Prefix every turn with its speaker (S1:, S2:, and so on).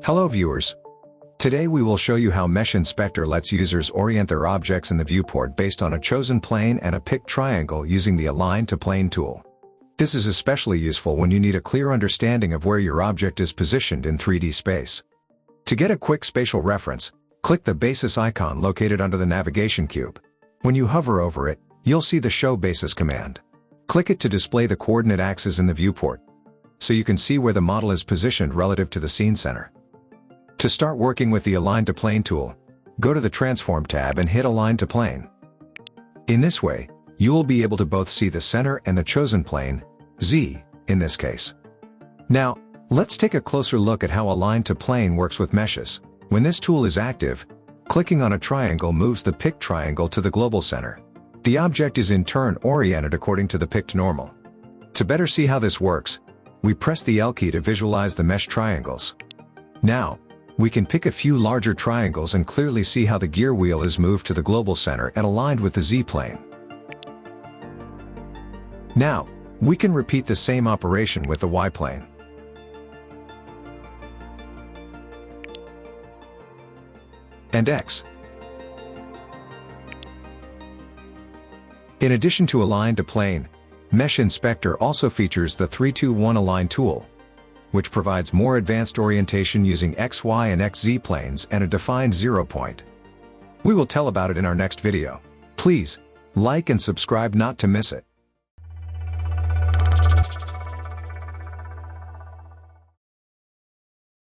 S1: Hello viewers. Today we will show you how MeshInspector lets users orient their objects in the viewport based on a chosen plane and a picked triangle using the Align to Plane tool. This is especially useful when you need a clear understanding of where your object is positioned in 3D space. To get a quick spatial reference, click the basis icon located under the navigation cube. When you hover over it, you'll see the Show Basis command. Click it to display the coordinate axes in the viewport, so you can see where the model is positioned relative to the scene center. To start working with the Align to Plane tool, go to the Transform tab and hit Align to Plane. In this way, you will be able to both see the center and the chosen plane, Z, in this case. Now, let's take a closer look at how Align to Plane works with meshes. When this tool is active, clicking on a triangle moves the picked triangle to the global center. The object is in turn oriented according to the picked normal. To better see how this works, we press the L key to visualize the mesh triangles. Now, we can pick a few larger triangles and clearly see how the gear wheel is moved to the global center and aligned with the Z-plane. Now, we can repeat the same operation with the Y-plane. And X. In addition to Align to Plane, MeshInspector also features the 3-2-1 Align tool, which provides more advanced orientation using X, Y, and XZ planes and a defined 0 point. We will tell about it in our next video. Please, like and subscribe not to miss it.